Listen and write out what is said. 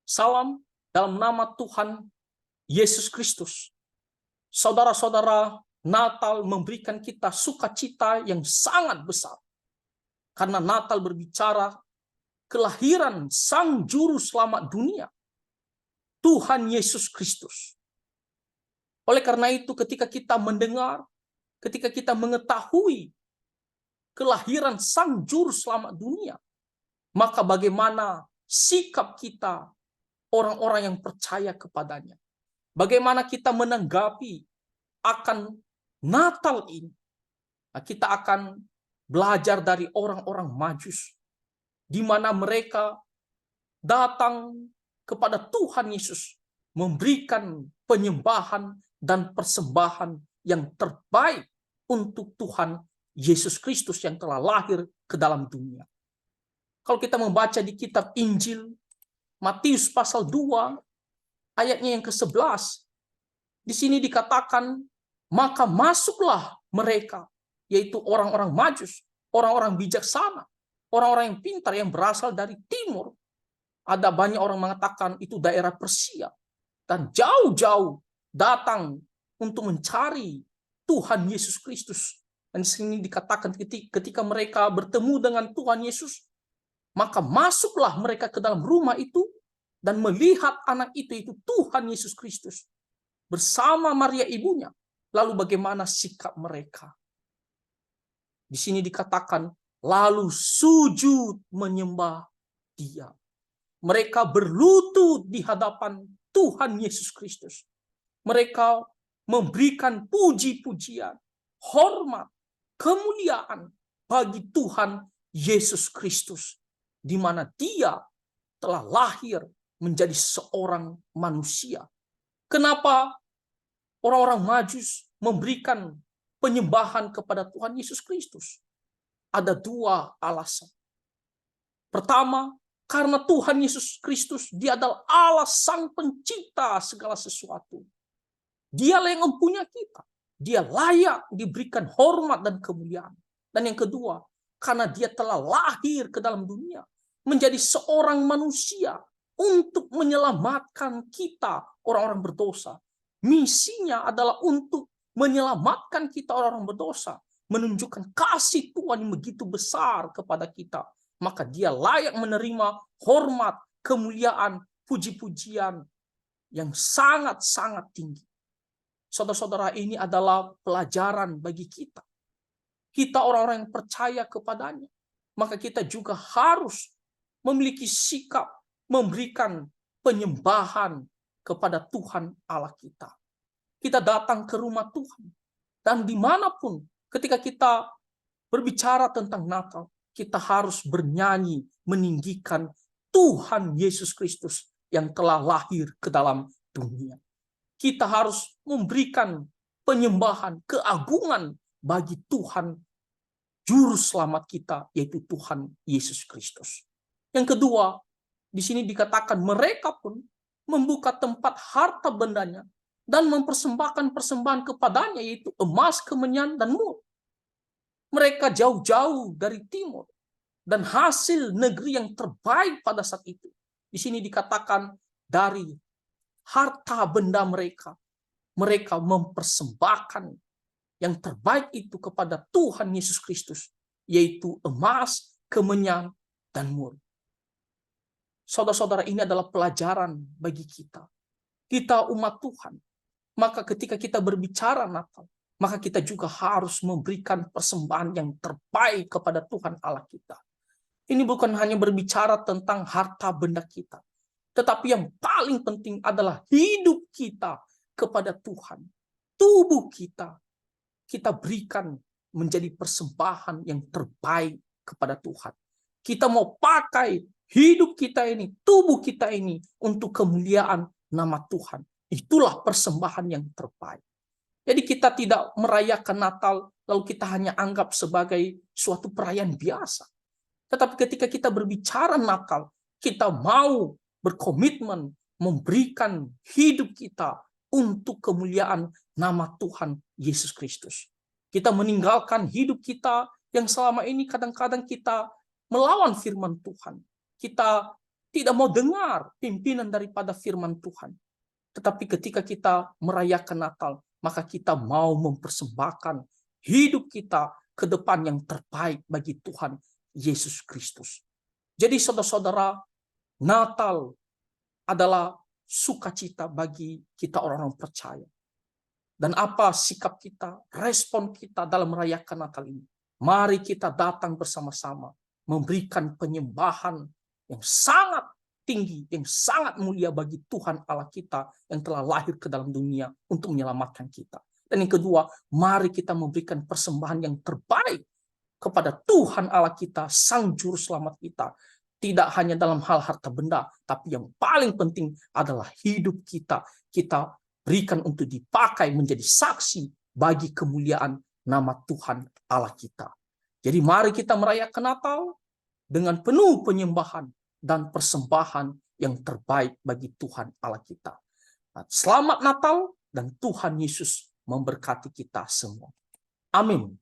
Salam dalam nama Tuhan Yesus Kristus. Saudara-saudara, Natal memberikan kita sukacita yang sangat besar. Karena Natal berbicara kelahiran Sang Juru Selamat dunia, Tuhan Yesus Kristus. Oleh karena itu, ketika kita mendengar, ketika kita mengetahui kelahiran Sang Juru Selamat dunia, maka bagaimana sikap kita, orang-orang yang percaya kepadanya? Bagaimana kita menanggapi akan Natal ini? Nah, kita akan belajar dari orang-orang Majus, di mana mereka datang kepada Tuhan Yesus, memberikan penyembahan dan persembahan yang terbaik untuk Tuhan Yesus Kristus yang telah lahir ke dalam dunia. Kalau kita membaca di kitab Injil, Matius pasal 2, ayatnya yang ke-11, di sini dikatakan, maka masuklah mereka, yaitu orang-orang Majus, orang-orang bijaksana, orang-orang yang pintar yang berasal dari timur. Ada banyak orang mengatakan itu daerah Persia, dan jauh-jauh datang untuk mencari Tuhan Yesus Kristus. Dan di sini dikatakan ketika mereka bertemu dengan Tuhan Yesus, maka masuklah mereka ke dalam rumah itu dan melihat anak itu Tuhan Yesus Kristus bersama Maria ibunya. Lalu bagaimana sikap mereka? Di sini dikatakan, lalu sujud menyembah Dia. Mereka berlutut di hadapan Tuhan Yesus Kristus. Mereka memberikan puji-pujian, hormat, kemuliaan bagi Tuhan Yesus Kristus, di mana Dia telah lahir menjadi seorang manusia. Kenapa orang-orang Majus memberikan penyembahan kepada Tuhan Yesus Kristus? Ada dua alasan. Pertama, karena Tuhan Yesus Kristus, Dia adalah Allah Sang Pencipta segala sesuatu. Dialah yang mempunyai kita. Dia layak diberikan hormat dan kemuliaan. Dan yang kedua, karena Dia telah lahir ke dalam dunia, menjadi seorang manusia untuk menyelamatkan kita, orang-orang berdosa. Misinya adalah untuk menyelamatkan kita, orang-orang berdosa, menunjukkan kasih Tuhan yang begitu besar kepada kita. Maka Dia layak menerima hormat, kemuliaan, puji-pujian yang sangat-sangat tinggi. Saudara-saudara, ini adalah pelajaran bagi kita. Kita orang-orang yang percaya kepadanya. Maka kita juga harus memiliki sikap memberikan penyembahan kepada Tuhan Allah kita. Kita datang ke rumah Tuhan. Dan dimanapun ketika kita berbicara tentang Natal, kita harus bernyanyi meninggikan Tuhan Yesus Kristus yang telah lahir ke dalam dunia. Kita harus memberikan penyembahan, keagungan bagi Tuhan Juru Selamat kita, yaitu Tuhan Yesus Kristus. Yang kedua, di sini dikatakan mereka pun membuka tempat harta bendanya dan mempersembahkan persembahan kepadanya, yaitu emas, kemenyan, dan mur. Mereka jauh-jauh dari timur dan hasil negeri yang terbaik pada saat itu. Di sini dikatakan dari harta benda mereka, mereka mempersembahkan yang terbaik itu kepada Tuhan Yesus Kristus, yaitu emas, kemenyan, dan mur. Saudara-saudara, ini adalah pelajaran bagi kita. Kita umat Tuhan. Maka ketika kita berbicara Natal, maka kita juga harus memberikan persembahan yang terbaik kepada Tuhan Allah kita. Ini bukan hanya berbicara tentang harta benda kita, tetapi yang paling penting adalah hidup kita kepada Tuhan. Tubuh kita berikan menjadi persembahan yang terbaik kepada Tuhan. Kita mau pakai hidup kita ini, tubuh kita ini untuk kemuliaan nama Tuhan. Itulah persembahan yang terbaik. Jadi kita tidak merayakan Natal lalu kita hanya anggap sebagai suatu perayaan biasa. Tetapi ketika kita berbicara Natal, kita mau berkomitmen memberikan hidup kita untuk kemuliaan nama Tuhan Yesus Kristus. Kita meninggalkan hidup kita yang selama ini kadang-kadang kita melawan firman Tuhan. Kita tidak mau dengar pimpinan daripada firman Tuhan. Tetapi ketika kita merayakan Natal, maka kita mau mempersembahkan hidup kita ke depan yang terbaik bagi Tuhan Yesus Kristus. Jadi saudara-saudara, Natal adalah sukacita bagi kita orang-orang percaya. Dan apa sikap kita, respon kita dalam merayakan Natal ini? Mari kita datang bersama-sama, memberikan penyembahan yang sangat tinggi, yang sangat mulia bagi Tuhan Allah kita yang telah lahir ke dalam dunia untuk menyelamatkan kita. Dan yang kedua, mari kita memberikan persembahan yang terbaik kepada Tuhan Allah kita, Sang Juru Selamat kita. Tidak hanya dalam hal harta benda, tapi yang paling penting adalah hidup kita. Kita berikan untuk dipakai menjadi saksi bagi kemuliaan nama Tuhan Allah kita. Jadi mari kita merayakan Natal dengan penuh penyembahan dan persembahan yang terbaik bagi Tuhan Allah kita. Selamat Natal dan Tuhan Yesus memberkati kita semua. Amin.